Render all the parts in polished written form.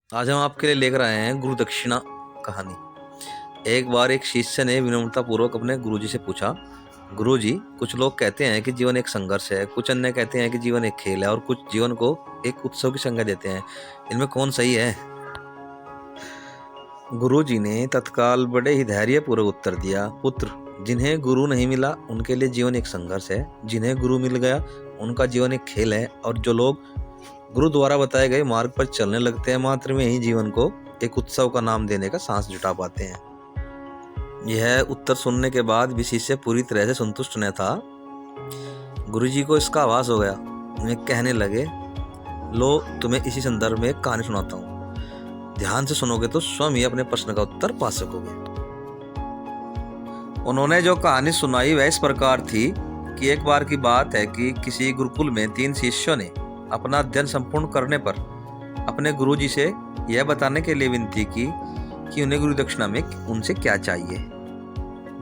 आज हम आपके लिए लेकर आए हैं गुरु दक्षिणा कहानी। एक बार एक शिष्य ने विनम्रता पूर्वक अपने गुरुजी से पूछा, गुरुजी, कुछ लोग कहते हैं कि जीवन एक संघर्ष है, कुछ अन्य कहते हैं कि जीवन एक खेल है और कुछ जीवन को एक उत्सव की संज्ञा देते हैं। इनमें कौन सही है? गुरुजी ने तत्काल बड़े ही धैर्य पूर्वक उत्तर दिया, पुत्र, जिन्हें गुरु नहीं मिला उनके लिए जीवन एक संघर्ष है, जिन्हें गुरु मिल गया उनका जीवन एक खेल है, और जो लोग गुरु द्वारा बताए गए मार्ग पर चलने लगते हैं मात्र में ही जीवन को एक उत्सव का नाम देने का सांस जुटा पाते हैं। यह उत्तर सुनने के बाद भी शिष्य पूरी तरह से संतुष्ट न था। गुरुजी को इसका आभास हो गया। वे कहने लगे, लो, तुम्हें इसी संदर्भ में एक कहानी सुनाता हूँ। ध्यान से सुनोगे तो स्वयं ही अपने प्रश्न का उत्तर पा सकोगे। उन्होंने जो कहानी सुनाई वह इस प्रकार थी कि एक बार की बात है कि किसी गुरुकुल में 3 शिष्यों ने अपना अध्ययन संपूर्ण करने पर अपने गुरुजी से यह बताने के लिए विनती की कि उन्हें गुरु दक्षिणा में उनसे क्या चाहिए।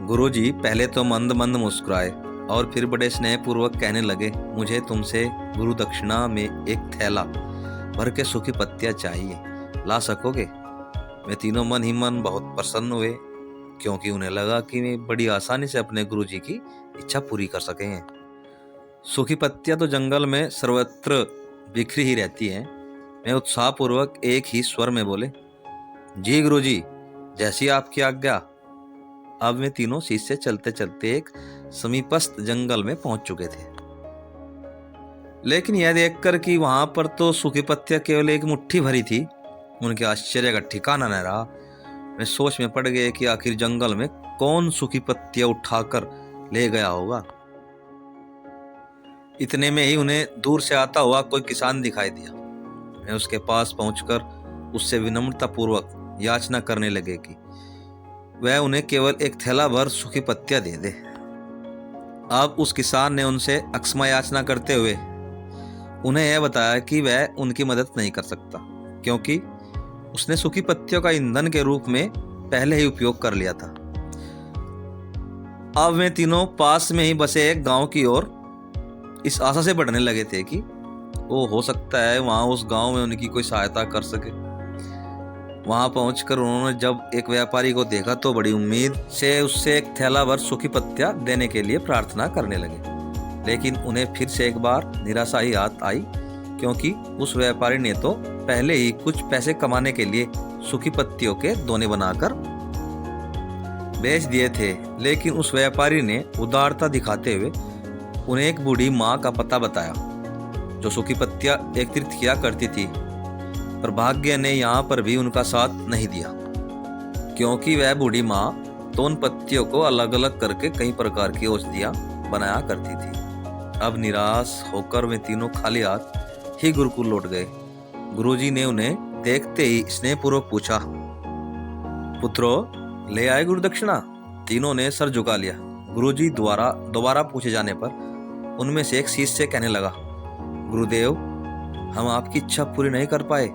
गुरुजी पहले तो मंद मंद मुस्कुराए और फिर बड़े स्नेह पूर्वक कहने लगे, मुझे तुमसे गुरु दक्षिणा में एक थैला भर के सूखी पत्तियां चाहिए, ला सकोगे? वे तीनों मन ही मन बहुत प्रसन्न हुए, क्योंकि उन्हें लगा कि वे बड़ी आसानी से अपने गुरुजी की इच्छा पूरी कर सके हैं। सूखी पत्तियां तो जंगल में सर्वत्र बिखरी ही रहती हैं। मैं उत्साहपूर्वक एक ही स्वर में बोले, जी गुरुजी, जैसी आपकी आज्ञा। अब वे तीनों शिष्य चलते चलते एक समीपस्थ जंगल में पहुंच चुके थे। लेकिन यह देखकर कि वहां पर तो सूखी पत्तियां केवल एक मुट्ठी भरी थी, उनके आश्चर्य का ठिकाना न रहा। वे सोच में पड़ गए कि आखिर जंगल में कौन सूखी पत्तियां उठाकर ले गया होगा। इतने में ही उन्हें दूर से आता हुआ कोई किसान दिखाई दिया। वे उसके पास पहुंचकर उससे विनम्रता पूर्वक याचना करने लगे कि वह उन्हें केवल एक थैला भर सूखी पत्तियां दे दे। अब उस किसान ने उनसे अक्षमा याचना करते हुए उन्हें यह बताया कि वह उनकी मदद नहीं कर सकता, क्योंकि उसने सूखी पत्तियों का ईंधन के रूप में पहले ही उपयोग कर लिया था। अब वे तीनों पास में ही बसे एक गांव की ओर इस आशा से बढ़ने लगे थे कि वो हो सकता है वहां उस गांव में उनकी कोई सहायता कर सके। वहां पहुंचकर उन्होंने जब एक व्यापारी को देखा तो बड़ी उम्मीद से उससे एक थैला भर सूखी पत्तियां देने के लिए प्रार्थना करने लगे। लेकिन उन्हें फिर से एक बार निराशा ही हाथ आई, क्योंकि उस व्यापारी ने तो पहले ही कुछ पैसे कमाने के लिए सूखी पत्तियों के दोने बनाकर बेच दिए थे। लेकिन उस व्यापारी ने उदारता दिखाते हुए उन्हें एक बूढ़ी माँ का पता बताया, जो सूखी पत्तियां एकत्रित किया करती थी। पर भाग्य ने यहाँ पर भी उनका साथ नहीं दिया, क्योंकि वह बूढ़ी माँ तो उन पत्तियों को अलग अलग करके कई प्रकार की औषधियां बनाया करती थी। अब निराश होकर वे तीनों खाली हाथ ही गुरुकुल लौट गए। गुरुजी ने उन्हें देखते ही स्नेहपूर्वक पूछा, पुत्रो, ले आए गुरु दक्षिणा? तीनों ने सर झुका लिया। गुरुजी द्वारा दोबारा पूछे जाने पर उनमें से एक शिष्य कहने लगा, गुरुदेव, हम आपकी इच्छा पूरी नहीं कर पाए।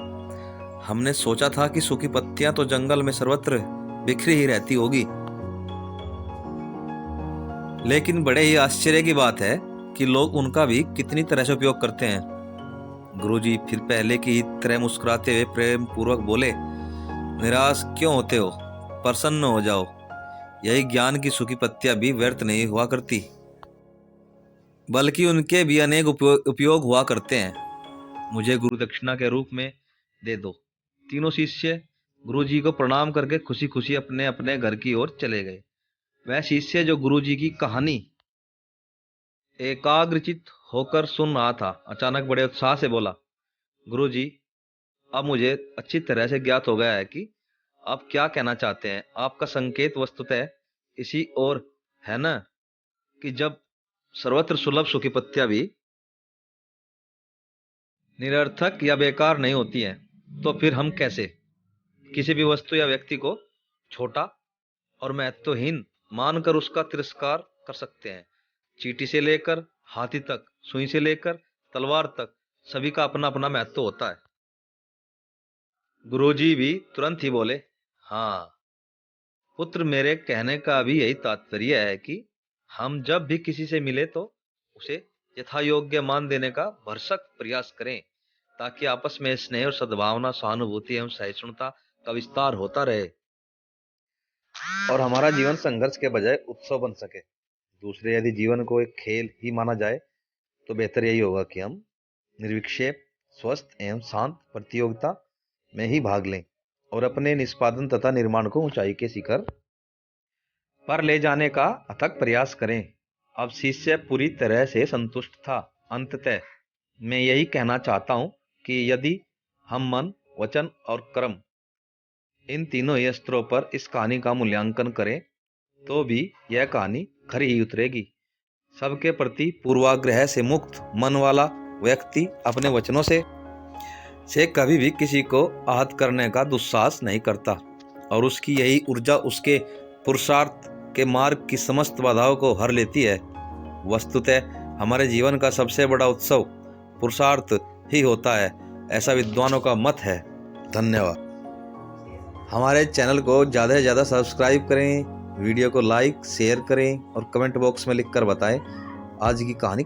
हमने सोचा था कि सूखी पत्तियां तो जंगल में सर्वत्र बिखरी ही रहती होगी, लेकिन बड़े ही आश्चर्य की बात है कि लोग उनका भी कितनी तरह से उपयोग करते हैं। गुरुजी फिर पहले की तरह मुस्कुराते हुए प्रेम पूर्वक बोले, निराश क्यों होते हो? प्रसन्न हो जाओ। यही ज्ञान की सूखी पत्तियां भी व्यर्थ नहीं हुआ करती, बल्कि उनके भी अनेक उपयोग हुआ करते हैं। मुझे गुरु दक्षिणा के रूप में दे दो। तीनों शिष्य गुरुजी को प्रणाम करके खुशी खुशी अपने अपने घर की ओर चले गए। वह शिष्य जो गुरुजी की कहानी एकाग्रचित होकर सुन रहा था, अचानक बड़े उत्साह से बोला, गुरुजी, अब मुझे अच्छी तरह से ज्ञात हो गया है कि आप क्या कहना चाहते हैं। आपका संकेत वस्तुतः इसी ओर है ना, कि जब सर्वत्र सुलभ सूखी पत्तियां भी निरर्थक या बेकार नहीं होती हैं, तो फिर हम कैसे किसी भी वस्तु या व्यक्ति को छोटा और महत्वहीन मानकर उसका तिरस्कार कर सकते हैं। चींटी से लेकर हाथी तक, सुई से लेकर तलवार तक, सभी का अपना अपना महत्व होता है। गुरुजी भी तुरंत ही बोले, हाँ पुत्र, मेरे कहने का भी यही तात्पर्य है कि हम जब भी किसी से मिले तो उसे यथा योग्य मान देने का भरसक प्रयास करें, ताकि आपस में स्नेह और सद्भावना, सहानुभूति एवं सहिष्णुता का विस्तार होता रहे और हमारा जीवन संघर्ष के बजाय उत्सव बन सके। दूसरे, यदि जीवन को एक खेल ही माना जाए तो बेहतर यही होगा कि हम निर्विक्षेप, स्वस्थ एवं शांत प्रतियोगिता में ही भाग लें और अपने निष्पादन तथा निर्माण को ऊंचाई के शिखर पर ले जाने का अथक प्रयास करें। अब शिष्य पूरी तरह से संतुष्ट था। अंततः मैं यही कहना चाहता हूं कि यदि हम मन, वचन और कर्म, इन तीनों ही स्तरों पर इस कहानी का मूल्यांकन करें तो भी यह कहानी खरी ही उतरेगी। सबके प्रति पूर्वाग्रह से मुक्त मन वाला व्यक्ति अपने वचनों से कभी भी किसी को आहत करने का दुस्साहस नहीं करता और उसकी यही ऊर्जा उसके पुरुषार्थ के मार्ग की समस्त बाधाओं को हर लेती है। वस्तुतः हमारे जीवन का सबसे बड़ा उत्सव पुरुषार्थ ही होता है, ऐसा विद्वानों का मत है। धन्यवाद। हमारे चैनल को ज़्यादा से ज़्यादा सब्सक्राइब करें, वीडियो को लाइक शेयर करें और कमेंट बॉक्स में लिखकर बताएं आज की कहानी